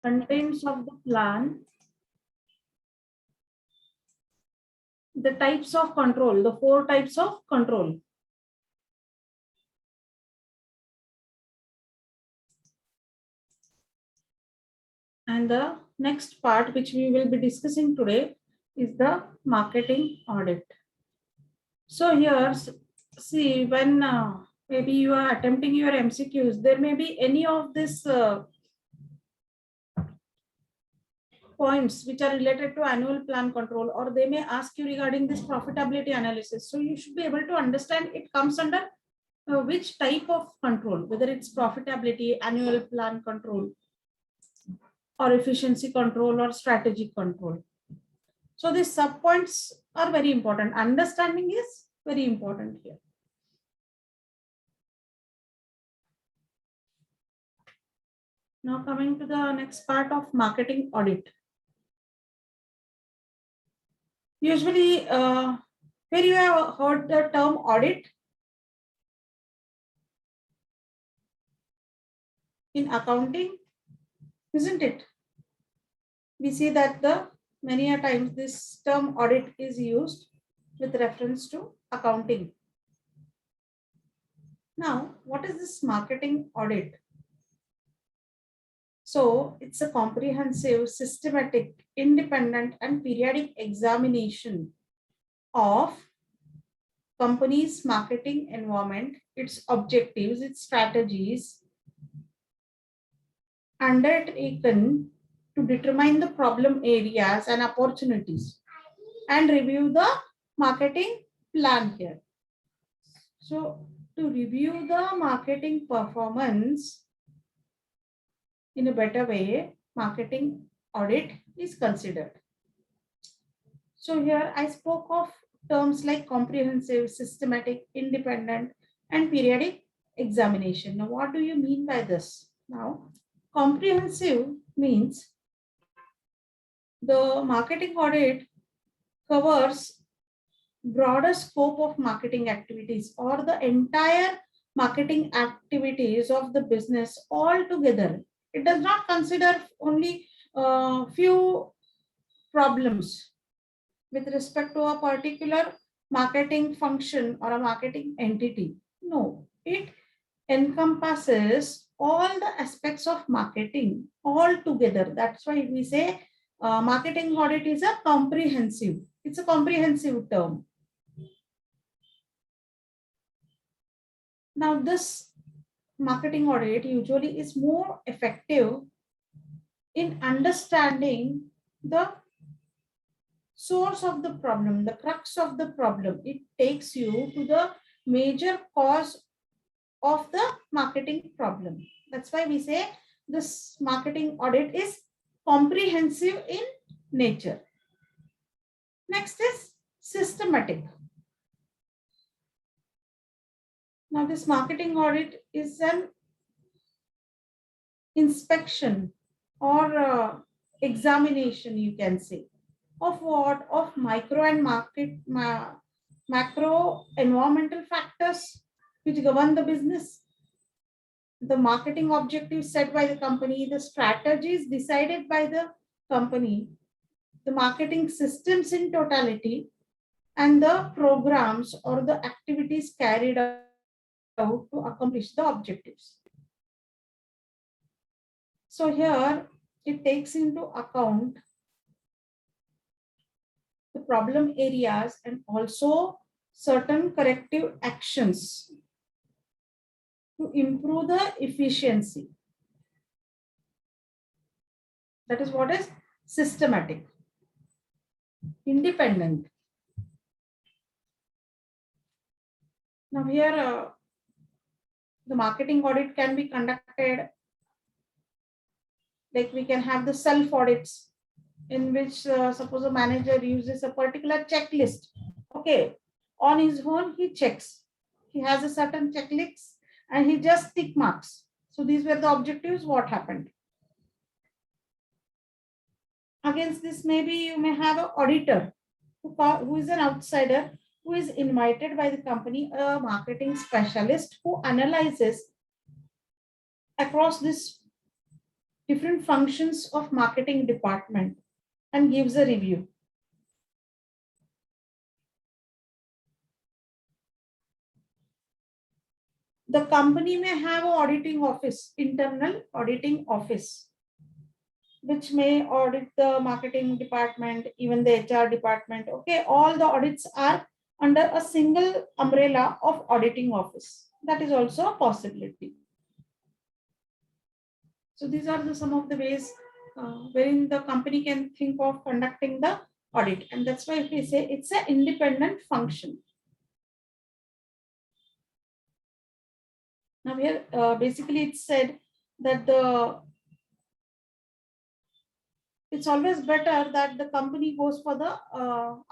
Contents of the plan, the types of control, the 4 types of control. And the next part which we will be discussing today is the marketing audit. So here, see, when maybe you are attempting your MCQs, there may be any of this points which are related to annual plan control, or they may ask you regarding this profitability analysis. So you should be able to understand it comes under which type of control, whether it's profitability, annual plan control, or efficiency control, or strategic control. So these sub points are very important. Understanding is very important here. Now coming to the next part of marketing audit. Usually, where you have heard the term audit? In accounting, isn't it? We see that the many a times this term audit is used with reference to accounting. Now, what is this marketing audit? So it's a comprehensive, systematic, independent, and periodic examination of company's marketing environment, its objectives, its strategies, undertaken to determine the problem areas and opportunities, and review the marketing plan here. So to review the marketing performance in a better way, marketing audit is considered. So here I spoke of terms like comprehensive, systematic, independent, and periodic examination. Now, what do you mean by this? Now, comprehensive means the marketing audit covers broader scope of marketing activities or the entire marketing activities of the business altogether. It does not consider only few problems with respect to a particular marketing function or a marketing entity. No, it encompasses all the aspects of marketing all together. That's why we say marketing audit is a comprehensive. It's a comprehensive term. Now, this marketing audit usually is more effective in understanding the source of the problem, the crux of the problem. It takes you to the major cause of the marketing problem. That's why we say this marketing audit is comprehensive in nature. Next is systematic. Now, this marketing audit is an inspection or examination, you can say, of what? Of micro and macro environmental factors which govern the business, the marketing objectives set by the company, the strategies decided by the company, the marketing systems in totality, and the programs or the activities carried out to accomplish the objectives. So here it takes into account the problem areas and also certain corrective actions to improve the efficiency. That is what is systematic. Independent. Now here the marketing audit can be conducted, like we can have the self audits in which suppose a manager uses a particular checklist. Okay, on his own he checks. He has a certain checklist and he just tick marks. So these were the objectives, what happened. Against this, maybe you may have an auditor who is an outsider, who is invited by the company, a marketing specialist who analyzes across this different functions of marketing department and gives a review. The company may have an auditing office, internal auditing office, which may audit the marketing department, even the HR department. Okay, all the audits are under a single umbrella of auditing office. That is also a possibility. So these are some of the ways wherein the company can think of conducting the audit, and that's why we say it's an independent function. Now here, basically, it's said that it's always better that the company goes for the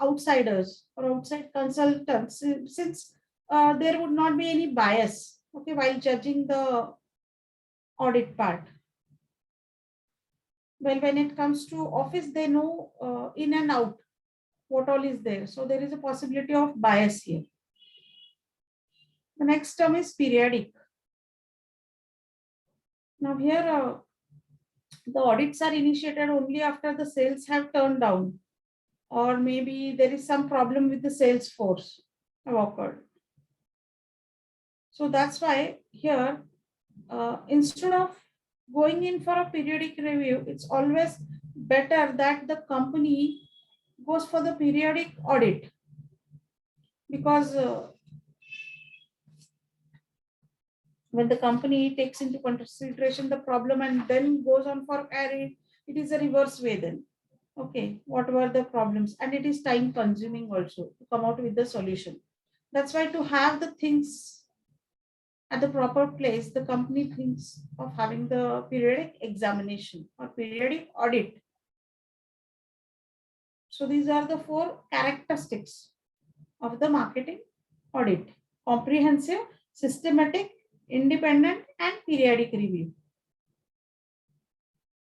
outsiders or outside consultants, since there would not be any bias, okay, while judging the audit part. Well, when it comes to office, they know in and out what all is there. So there is a possibility of bias here. The next term is periodic. Now here, the audits are initiated only after the sales have turned down, or maybe there is some problem with the sales force have occurred. So that's why here, instead of going in for a periodic review, it's always better that the company goes for the periodic audit, because when the company takes into consideration the problem and then goes on for carry, it is a reverse way then. Okay, what were the problems? And it is time consuming also to come out with the solution. That's why to have the things at the proper place, the company thinks of having the periodic examination or periodic audit. So these are the 4 characteristics of the marketing audit: comprehensive, systematic, independent, and periodic review.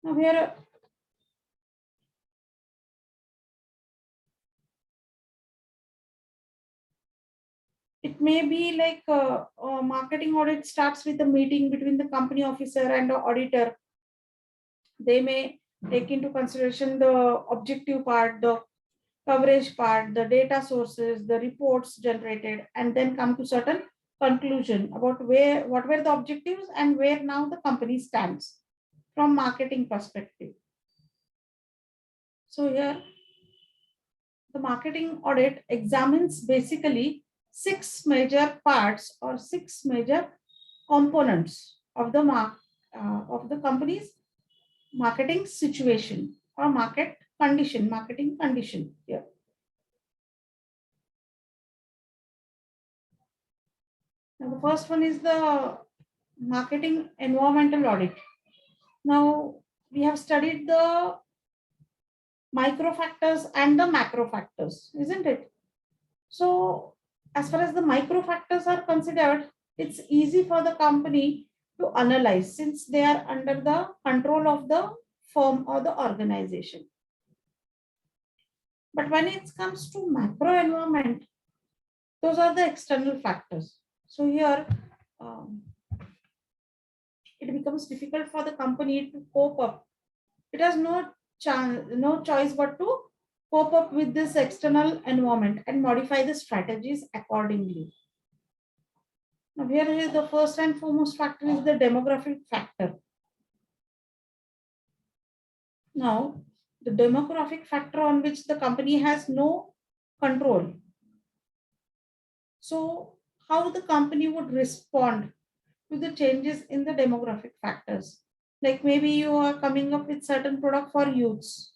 Now here, it may be like a marketing audit starts with a meeting between the company officer and the auditor. They may take into consideration the objective part, the coverage part, the data sources, the reports generated, and then come to certain conclusion about what were the objectives and where now the company stands from marketing perspective. So here, the marketing audit examines basically 6 major parts or 6 major components of the company's marketing situation or marketing condition here. Now the first one is the marketing environmental audit. Now we have studied the micro factors and the macro factors, isn't it? So as far as the micro factors are considered, it's easy for the company to analyze since they are under the control of the firm or the organization. But when it comes to macro environment, those are the external factors. So here, it becomes difficult for the company to cope up. It has no choice but to cope up with this external environment and modify the strategies accordingly. Now here is the first and foremost factor is the demographic factor. Now, the demographic factor on which the company has no control. So how the company would respond to the changes in the demographic factors? Like maybe you are coming up with certain product for youths.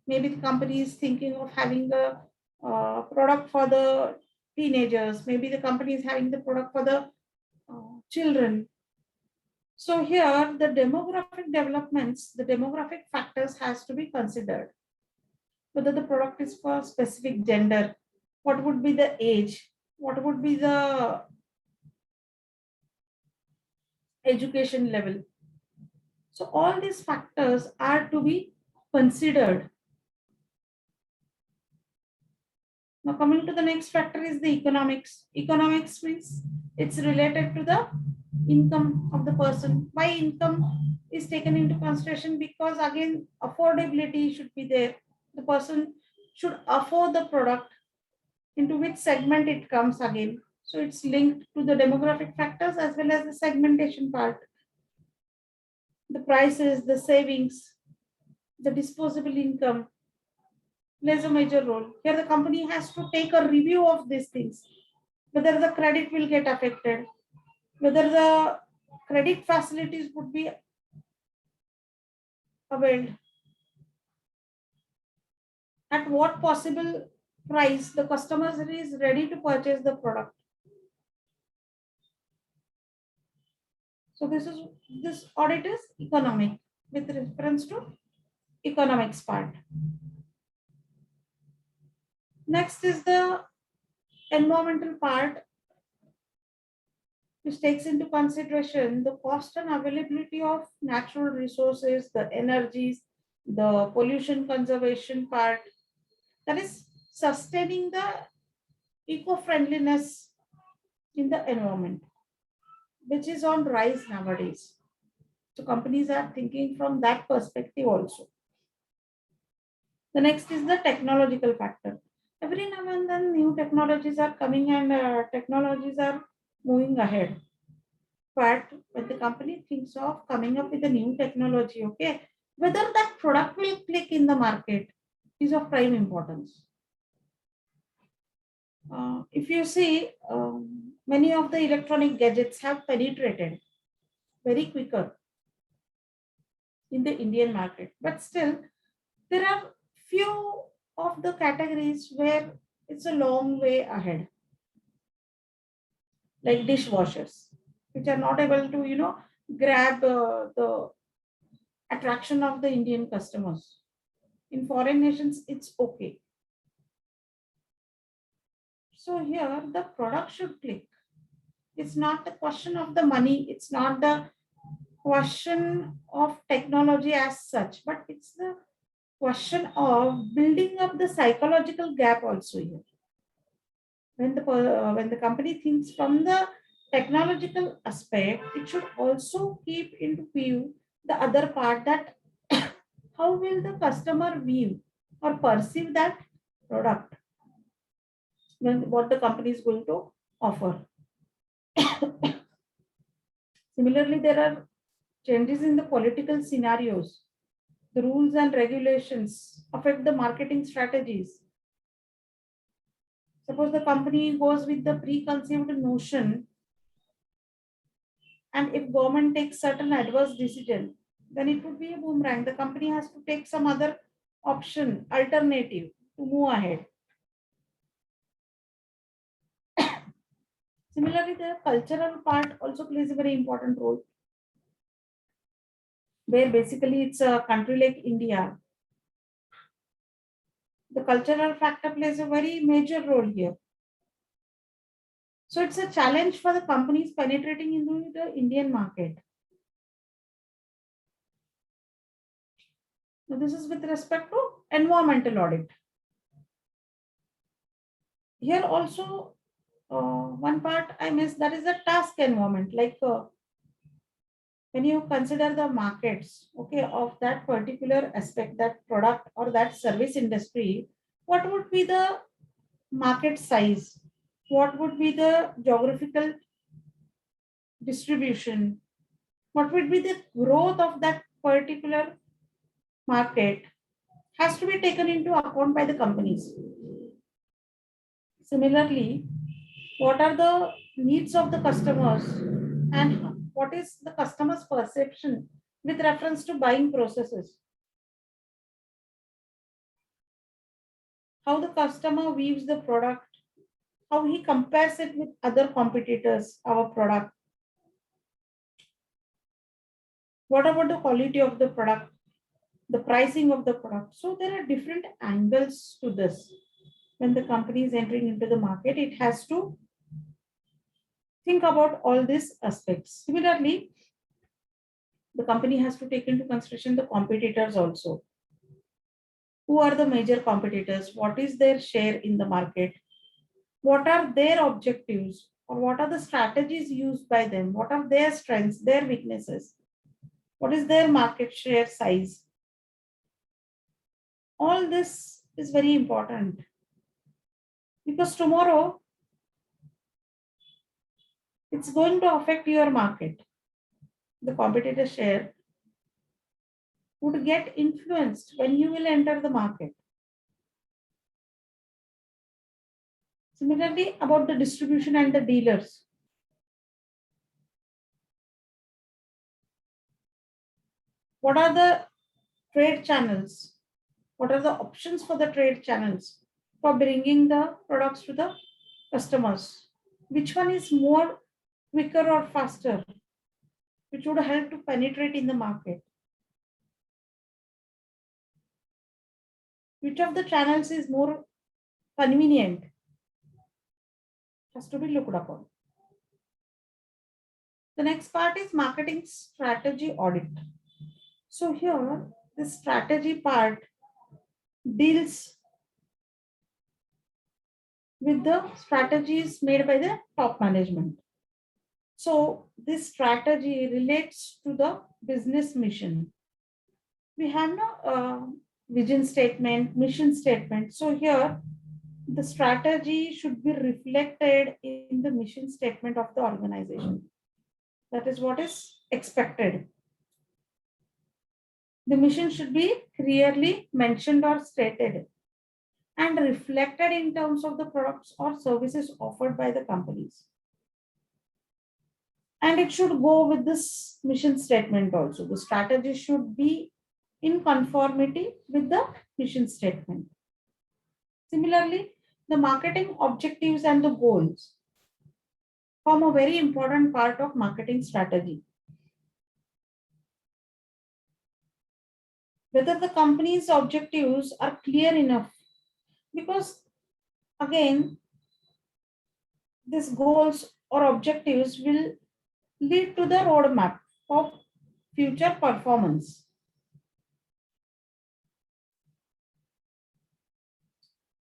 Maybe the company is thinking of having the product for the teenagers. Maybe the company is having the product for the children. So here the demographic developments, the demographic factors has to be considered. Whether the product is for specific gender, what would be the age, what would be the education level. So all these factors are to be considered. Now coming to the next factor is the economics. Economics means it's related to the income of the person. Why income is taken into consideration? Because again, affordability should be there. The person should afford the product, into which segment it comes again. So it's linked to the demographic factors as well as the segmentation part. The prices, the savings, the disposable income plays a major role. Here the company has to take a review of these things, whether the credit will get affected, whether the credit facilities would be availed, at what possible price the customer is ready to purchase the product. So this audit is economic with reference to economics part. Next is the environmental part, which takes into consideration the cost and availability of natural resources, the energies, the pollution conservation part, that is sustaining the eco-friendliness in the environment, which is on rise nowadays. So companies are thinking from that perspective also. The next is the technological factor. Every now and then new technologies are coming and technologies are moving ahead. But when the company thinks of coming up with a new technology, okay, whether that product will click in the market is of prime importance. If you see, many of the electronic gadgets have penetrated very quicker in the Indian market, but still there are few of the categories where it's a long way ahead, like dishwashers, which are not able to, grab the attraction of the Indian customers. In foreign nations, it's okay. So here the product should click. It's not the question of the money, it's not the question of technology as such, but it's the question of building up the psychological gap also here. When the company thinks from the technological aspect, it should also keep into view the other part, that how will the customer view or perceive that product when what the company is going to offer. Similarly, there are changes in the political scenarios. The rules and regulations affect the marketing strategies. Suppose the company goes with the preconceived notion, and if government takes certain adverse decision, then it would be a boomerang. The company has to take some other option, alternative to move ahead. Similarly, the cultural part also plays a very important role, where basically it's a country like India. The cultural factor plays a very major role here. So it's a challenge for the companies penetrating into the Indian market. Now, this is with respect to environmental audit. Here also, one part I missed, that is the task environment. Like when you consider the markets, okay, of that particular aspect, that product or that service industry, what would be the market size? What would be the geographical distribution? What would be the growth of that particular market? Has to be taken into account by the companies. Similarly, what are the needs of the customers and what is the customer's perception with reference to buying processes? How the customer views the product, how he compares it with other competitors, our product. What about the quality of the product, the pricing of the product? So there are different angles to this. When the company is entering into the market, it has to think about all these aspects. Similarly, the company has to take into consideration the competitors also. Who are the major competitors? What is their share in the market? What are their objectives? Or what are the strategies used by them? What are their strengths, their weaknesses? What is their market share size? All this is very important because tomorrow it's going to affect your market. The competitor share would get influenced when you will enter the market. Similarly, about the distribution and the dealers. What are the trade channels? What are the options for the trade channels for bringing the products to the customers? Which one is more quicker or faster, which would help to penetrate in the market? Which of the channels is more convenient has to be looked upon. The next part is marketing strategy audit. So here, the strategy part deals with the strategies made by the top management. So this strategy relates to the business mission. We have no vision statement, mission statement. So here, the strategy should be reflected in the mission statement of the organization. That is what is expected. The mission should be clearly mentioned or stated and reflected in terms of the products or services offered by the companies. And it should go with this mission statement also. The strategy should be in conformity with the mission statement. Similarly, the marketing objectives and the goals form a very important part of marketing strategy. Whether the company's objectives are clear enough, because again, these goals or objectives will lead to the roadmap of future performance.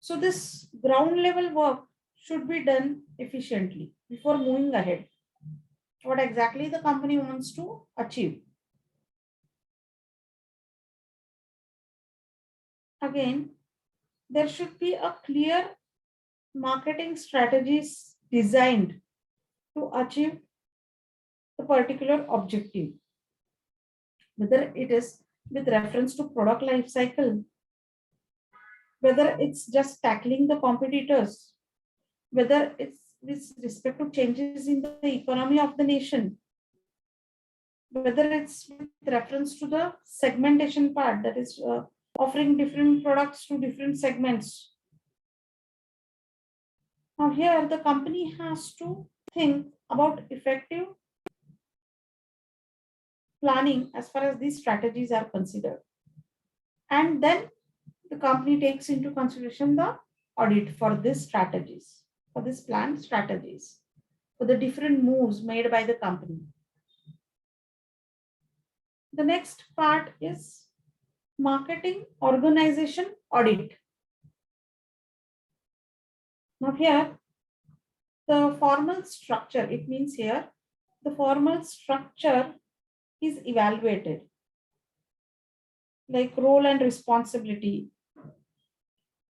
So this ground level work should be done efficiently before moving ahead. What exactly the company wants to achieve. Again, there should be a clear marketing strategies designed to achieve the particular objective, whether it is with reference to product life cycle, whether it's just tackling the competitors, whether it's with respect to changes in the economy of the nation, whether it's with reference to the segmentation part, that is offering different products to different segments. Now here the company has to think about effective planning as far as these strategies are considered. And then the company takes into consideration the audit for these strategies, for this planned strategies, for the different moves made by the company. The next part is marketing organization audit. Now here, the formal structure, it means here, the formal structure is evaluated, like role and responsibility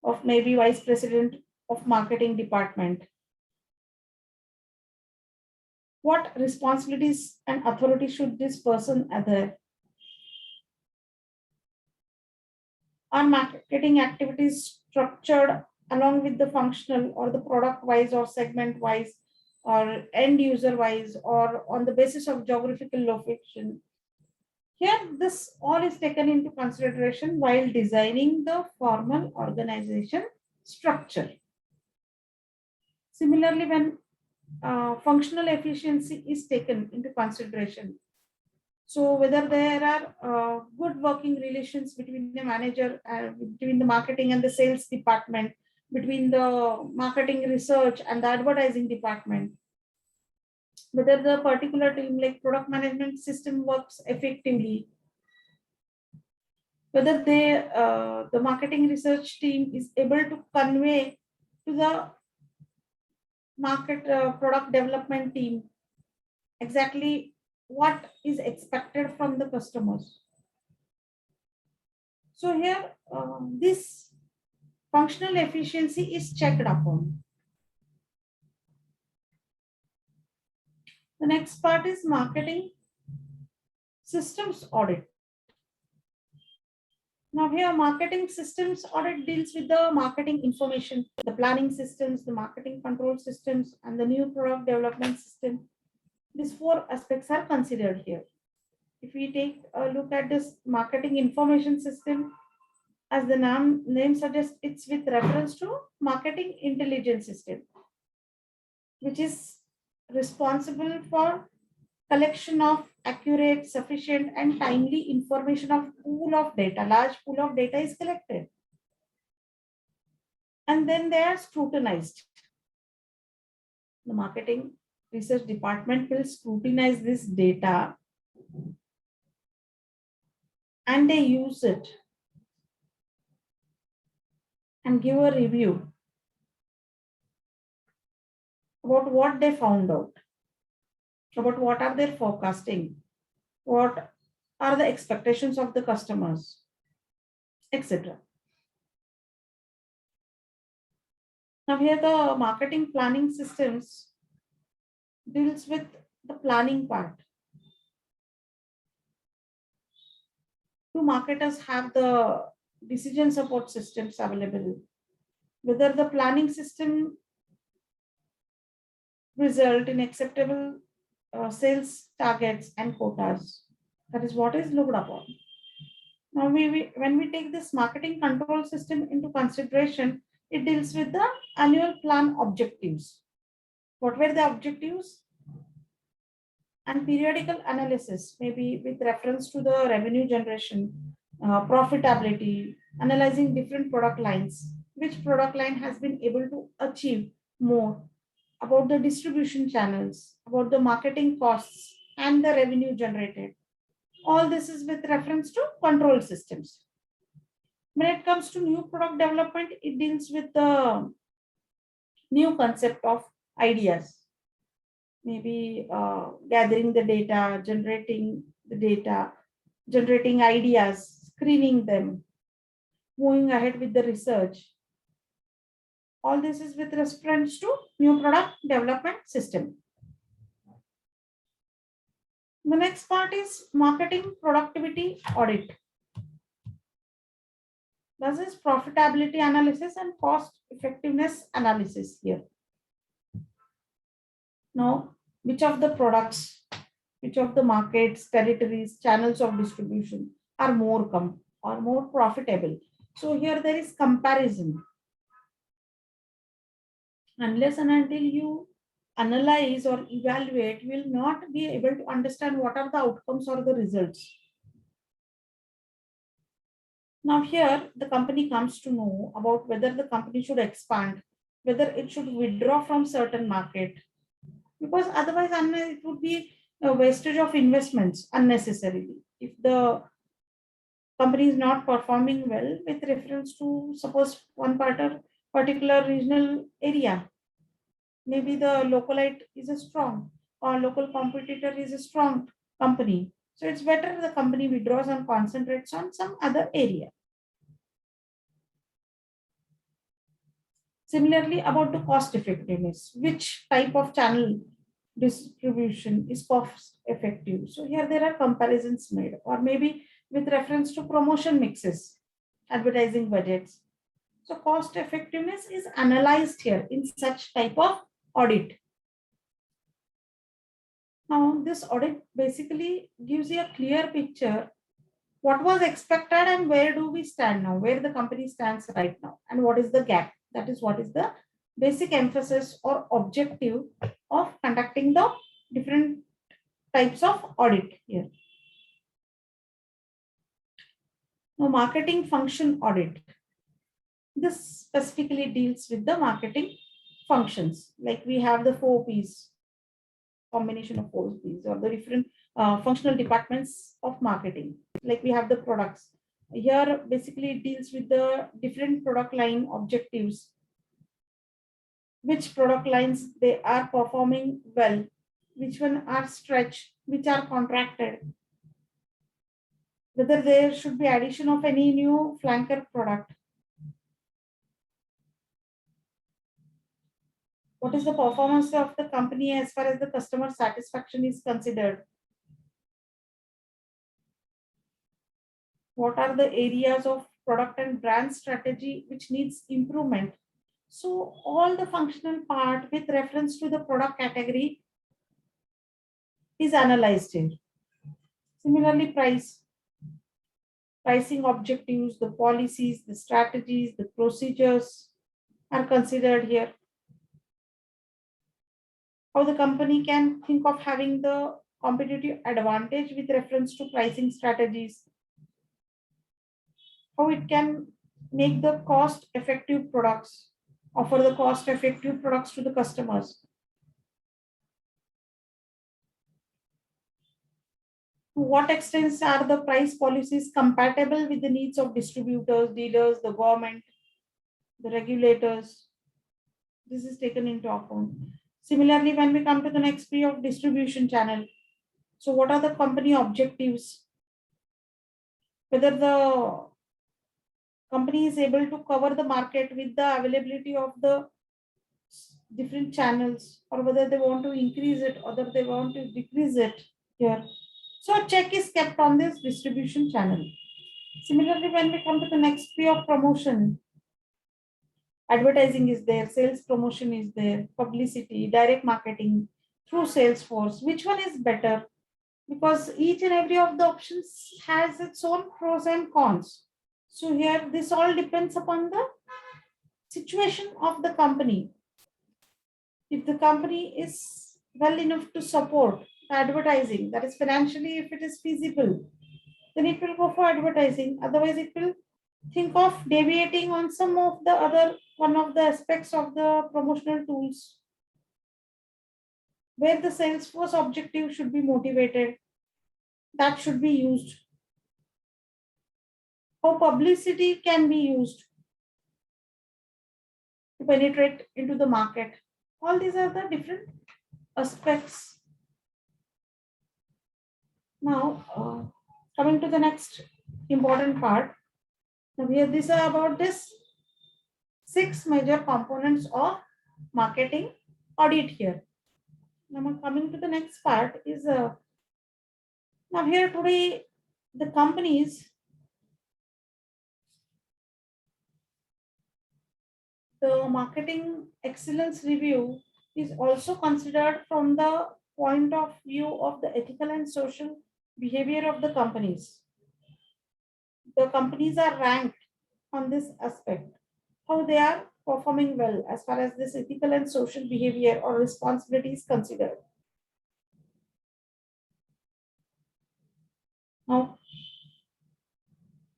of maybe vice president of marketing department. What responsibilities and authority should this person adhere? Are marketing activities structured along with the functional or the product wise or segment wise or end user wise or on the basis of geographical location? Here, this all is taken into consideration while designing the formal organization structure. Similarly, when functional efficiency is taken into consideration, so whether there are good working relations between the manager, between the marketing and the sales department, between the marketing research and the advertising department, whether the particular team like product management system works effectively, whether the marketing research team is able to convey to the market product development team exactly what is expected from the customers. So here, this functional efficiency is checked upon. The next part is marketing systems audit. Now here, marketing systems audit deals with the marketing information, the planning systems, the marketing control systems, and the new product development system. These four aspects are considered here. If we take a look at this marketing information system, as the name suggests, it's with reference to marketing intelligence system, which is responsible for collection of accurate, sufficient, and timely information of pool of data. Large pool of data is collected, and then they are scrutinized. The marketing research department will scrutinize this data and they use it and give a review about what they found out, about what are their forecasting, what are the expectations of the customers, etc. Now here the marketing planning systems deals with the planning part. Do marketers have the decision support systems available? Whether the planning system result in acceptable sales targets and quotas. That is what is looked upon. Now, when we take this marketing control system into consideration, it deals with the annual plan objectives. What were the objectives? And periodical analysis, maybe with reference to the revenue generation, profitability, analyzing different product lines, which product line has been able to achieve more, about the distribution channels, about the marketing costs and the revenue generated. All this is with reference to control systems. When it comes to new product development, it deals with the new concept of ideas. Maybe gathering the data, generating ideas, screening them, moving ahead with the research. All this is with reference to new product development system. The next part is marketing productivity audit. This is profitability analysis and cost effectiveness analysis here. Now, which of the products, which of the markets, territories, channels of distribution are more profitable? So here there is comparison. Unless and until you analyze or evaluate, you will not be able to understand what are the outcomes or the results. Now here the company comes to know about whether the company should expand, whether it should withdraw from certain market, because otherwise it would be a wastage of investments unnecessarily. If the company is not performing well with reference to, suppose, one particular regional area, maybe the localite is a strong or local competitor is a strong company. So it's better the company withdraws and concentrates on some other area. Similarly, about the cost effectiveness, which type of channel distribution is cost effective? So here there are comparisons made, or maybe with reference to promotion mixes, advertising budgets. So cost effectiveness is analyzed here in such type of audit. Now this audit basically gives you a clear picture what was expected and where do we stand now, where the company stands right now, and what is the gap. That is what is the basic emphasis or objective of conducting the different types of audit here. Now, marketing function audit. This specifically deals with the marketing functions. Like we have the 4Ps, combination of 4Ps, or the different functional departments of marketing. Like we have the products, Here, basically, it deals with the different product line objectives, which product lines they are performing well, which one are stretched, which are contracted, whether there should be addition of any new flanker product, what is the performance of the company as far as the customer satisfaction is considered, what are the areas of product and brand strategy which needs improvement. So all the functional part with reference to the product category is analyzed here. Similarly, pricing objectives, the policies, the strategies, the procedures are considered here. How the company can think of having the competitive advantage with reference to pricing strategies, how it can make the cost effective products, offer the cost effective products to the customers. To what extent are the price policies compatible with the needs of distributors, dealers, the government, the regulators? This is taken into account. Similarly, when we come to the next P of distribution channel, so what are the company objectives? Whether the company is able to cover the market with the availability of the different channels, or whether they want to increase it or whether they want to decrease it here. So a check is kept on this distribution channel. Similarly, when we come to the next P of promotion, advertising is there, sales promotion is there, publicity, direct marketing through Salesforce. Which one is better? Because each and every of the options has its own pros and cons. So here, this all depends upon the situation of the company. If the company is well enough to support the advertising, that is financially, if it is feasible, then it will go for advertising. Otherwise, it will think of deviating on some of the other one of the aspects of the promotional tools where the Salesforce objective should be motivated. That should be used. How publicity can be used to penetrate into the market. All these are the different aspects. Now, coming to the next important part. Now, here these are about this 6 major components of marketing audit here. Now, coming to the next part is now here today the companies, the marketing excellence review is also considered from the point of view of the ethical and social behavior of the companies. The companies are ranked on this aspect, how they are performing well as far as this ethical and social behavior or responsibility is considered. Now,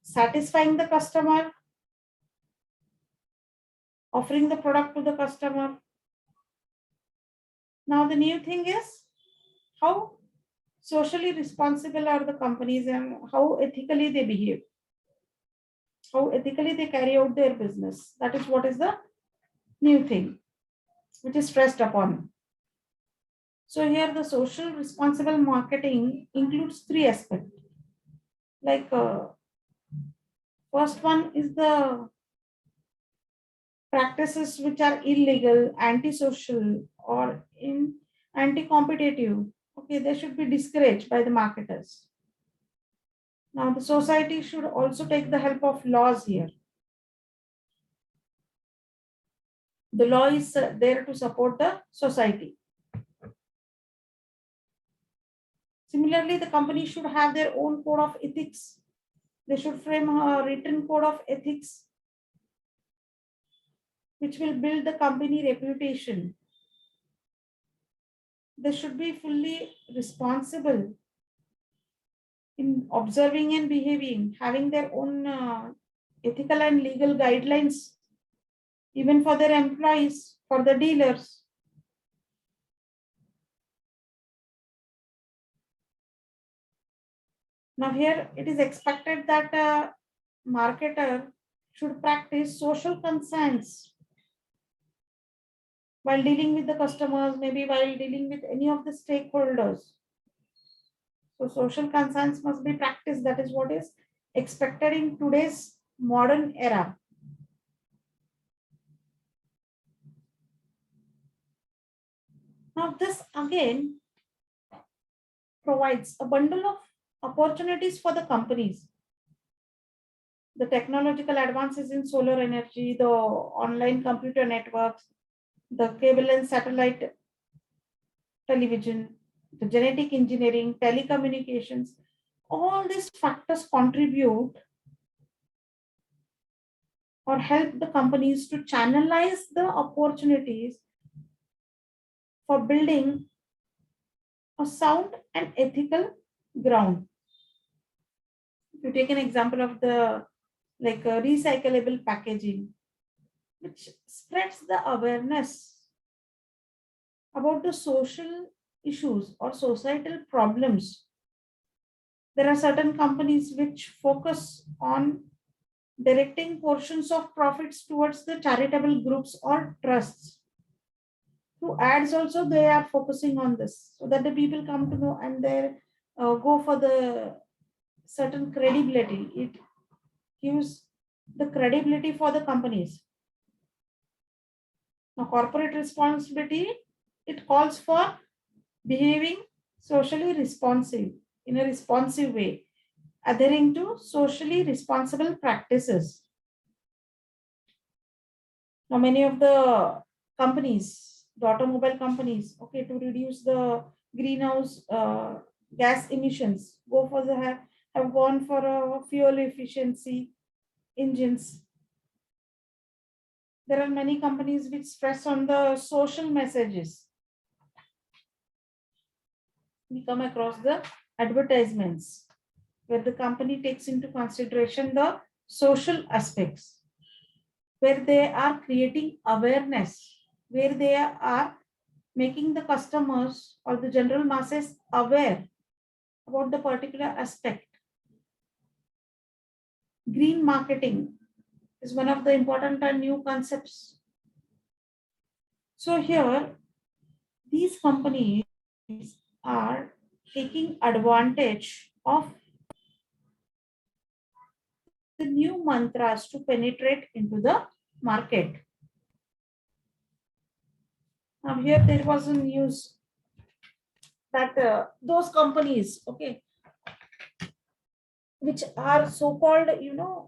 satisfying the customer, offering the product to the customer. Now, the new thing is how socially responsible are the companies and how ethically they behave, how ethically they carry out their business. That is what is the new thing which is stressed upon. So here the social responsible marketing includes 3 aspects. Like first one is the practices which are illegal, antisocial, or in anti-competitive. Okay, they should be discouraged by the marketers. Now the society should also take the help of laws here. The law is there to support the society. Similarly, the company should have their own code of ethics. They should frame a written code of ethics which will build the company reputation. They should be fully responsible in observing and behaving, having their own ethical and legal guidelines, even for their employees, for the dealers. Now here it is expected that marketer should practice social conscience while dealing with the customers, maybe while dealing with any of the stakeholders. So social conscience must be practiced. That is what is expected in today's modern era. Now this again provides a bundle of opportunities for the companies. The technological advances in solar energy, the online computer networks, the cable and satellite television, the genetic engineering, telecommunications, all these factors contribute or help the companies to channelize the opportunities for building a sound and ethical ground. If you take an example of the recyclable packaging, which spreads the awareness about the social issues or societal problems. There are certain companies which focus on directing portions of profits towards the charitable groups or trusts. Through ads also they are focusing on this so that the people come to know and they go for the certain credibility. It gives the credibility for the companies. Now corporate responsibility, it calls for behaving socially responsive in a responsive way, adhering to socially responsible practices. Now, many of the companies, the automobile companies, okay, to reduce the greenhouse gas emissions, have gone for fuel efficiency engines. There are many companies which stress on the social messages. We come across the advertisements where the company takes into consideration the social aspects, where they are creating awareness, where they are making the customers or the general masses aware about the particular aspect. Green marketing is one of the important and new concepts. So here, these companies are taking advantage of the new mantras to penetrate into the market. Now here there was a news that those companies, okay, which are so-called,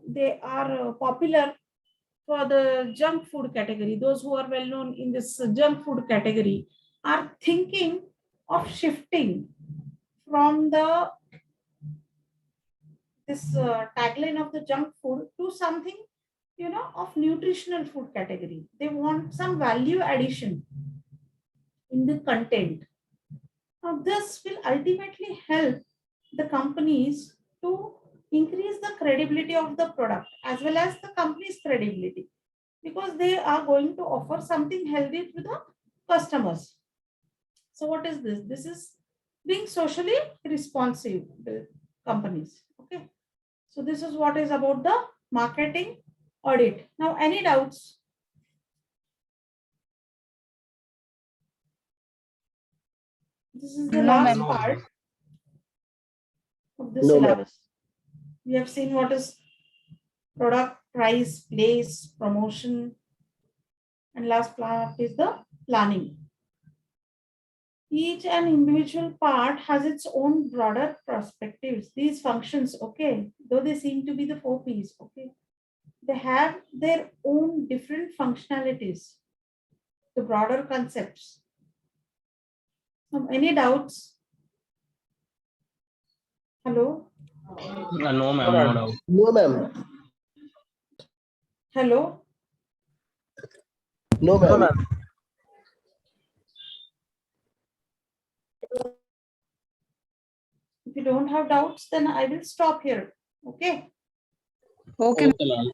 they are popular for the junk food category. Those who are well known in this junk food category are thinking of shifting from this tagline of the junk food to something, of nutritional food category. They want some value addition in the content. Now, this will ultimately help the companies to increase the credibility of the product as well as the company's credibility, because they are going to offer something healthy to the customers. So what is this? This is being socially responsive with companies. Okay. So this is what is about the marketing audit. Now, any doubts? This is the No, last ma'am. part of the No, ma'am. syllabus. We have seen what is product, price, place, promotion, and last part is the planning. Each and individual part has its own broader perspectives. These functions, okay, though they seem to be the 4 P's, okay, they have their own different functionalities, the broader concepts. Any doubts? Hello? No, ma'am, no doubt. No, ma'am. Hello? No, No, ma'am. ma'am. If you don't have doubts, then I will stop here. Okay? Okay, Okay, ma'am.